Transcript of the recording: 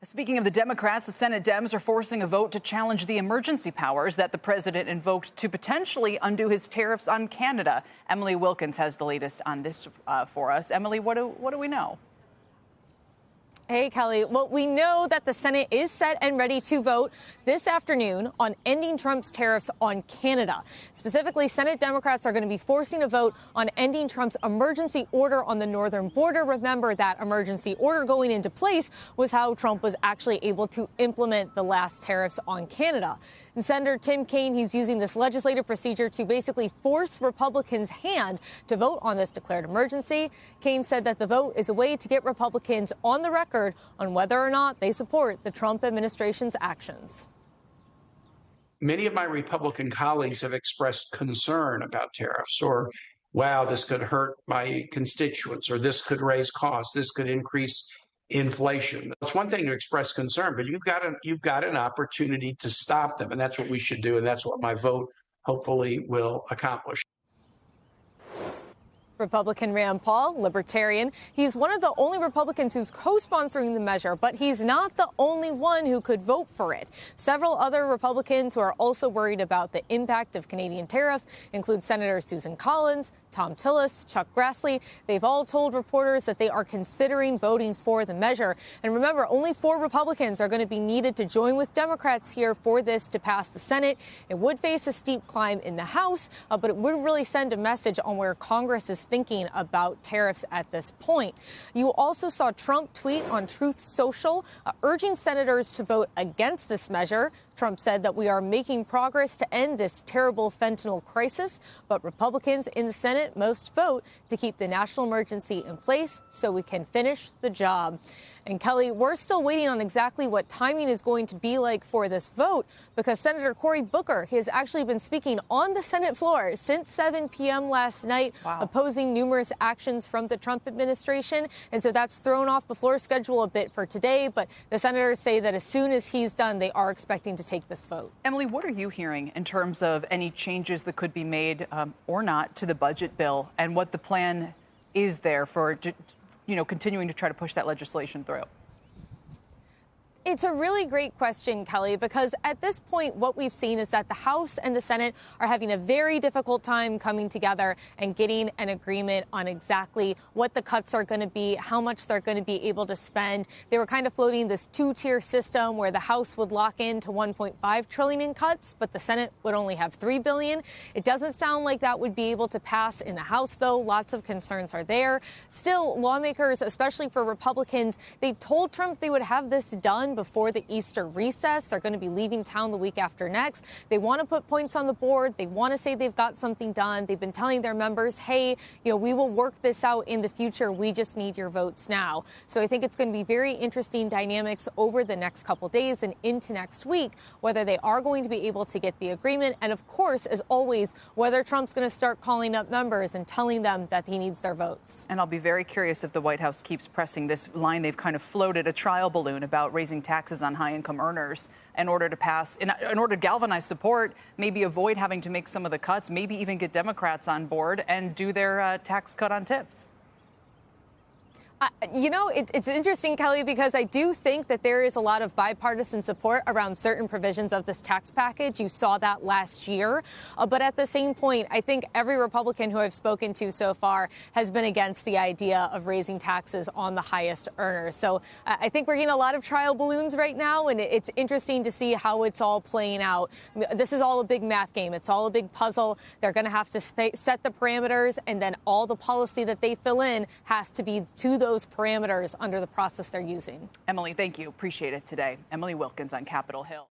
Speaking of the Democrats, the Senate Dems are forcing a vote to challenge the emergency powers that the president invoked to potentially undo his tariffs on Canada. Emily Wilkins has the latest on this for us. Emily, what do we know? Hey, Kelly. Well, we know that the Senate is set and ready to vote this afternoon on ending Trump's tariffs on Canada. Specifically, Senate Democrats are going to be forcing a vote on ending Trump's emergency order on the northern border. Remember, that emergency order going into place was how Trump was actually able to implement the last tariffs on Canada. And Senator Tim Kaine, he's using this legislative procedure to basically force Republicans' hand to vote on this declared emergency. Kaine said that the vote is a way to get Republicans on the record on whether or not they support the Trump administration's actions. Many of my Republican colleagues have expressed concern about tariffs, or, wow, this could hurt my constituents, or this could raise costs, this could increase inflation. It's one thing to express concern, but you've got an opportunity to stop them, and that's what we should do, and that's what my vote hopefully will accomplish. Republican Rand Paul, libertarian. He's one of the only Republicans who's co-sponsoring the measure, but he's not the only one who could vote for it. Several other Republicans who are also worried about the impact of Canadian tariffs include Senator Susan Collins, Tom Tillis, Chuck Grassley. They've all told reporters that they are considering voting for the measure. And remember, only 4 Republicans are going to be needed to join with Democrats here for this to pass the Senate. It would face a steep climb in the House, but it would really send a message on where Congress is thinking about tariffs at this point. You also saw Trump tweet on Truth Social, urging senators to vote against this measure. Trump said that we are making progress to end this terrible fentanyl crisis, but Republicans in the Senate must vote to keep the national emergency in place so we can finish the job. And Kelly, we're still waiting on exactly what timing is going to be like for this vote, because Senator Cory Booker has actually been speaking on the Senate floor since 7 p.m. last night, opposing numerous actions from the Trump administration. And so that's thrown off the floor schedule a bit for today. But the senators say that as soon as he's done, they are expecting to take this vote. Emily, what are you hearing in terms of any changes that could be made or not to the budget bill, and what the plan is there for continuing to try to push that legislation through? It's a really great question, Kelly, because at this point, what we've seen is that the House and the Senate are having a very difficult time coming together and getting an agreement on exactly what the cuts are going to be, how much they're going to be able to spend. They were kind of floating this 2-tier system where the House would lock into $1.5 trillion in cuts, but the Senate would only have $3 billion. It doesn't sound like that would be able to pass in the House, though. Lots of concerns are there. Still, lawmakers, especially for Republicans, they told Trump they would have this done before the Easter recess. They're going to be leaving town the week after next. They want to put points on the board. They want to say they've got something done. They've been telling their members, hey, we will work this out in the future. We just need your votes now. So I think it's going to be very interesting dynamics over the next couple days and into next week, whether they are going to be able to get the agreement. And of course, as always, whether Trump's going to start calling up members and telling them that he needs their votes. And I'll be very curious if the White House keeps pressing this line they've kind of floated, a trial balloon about raising taxes on high-income earners in order to galvanize support, maybe avoid having to make some of the cuts, maybe even get Democrats on board and do their tax cut on tips. It's interesting, Kelly, because I do think that there is a lot of bipartisan support around certain provisions of this tax package. You saw that last year. But at the same point, I think every Republican who I've spoken to so far has been against the idea of raising taxes on the highest earners. So I think we're getting a lot of trial balloons right now, and it's interesting to see how it's all playing out. This is all a big math game. It's all a big puzzle. They're going to have to set the parameters, and then all the policy that they fill in has to be to those parameters under the process they're using. Emily, thank you. Appreciate it today. Emily Wilkins on Capitol Hill.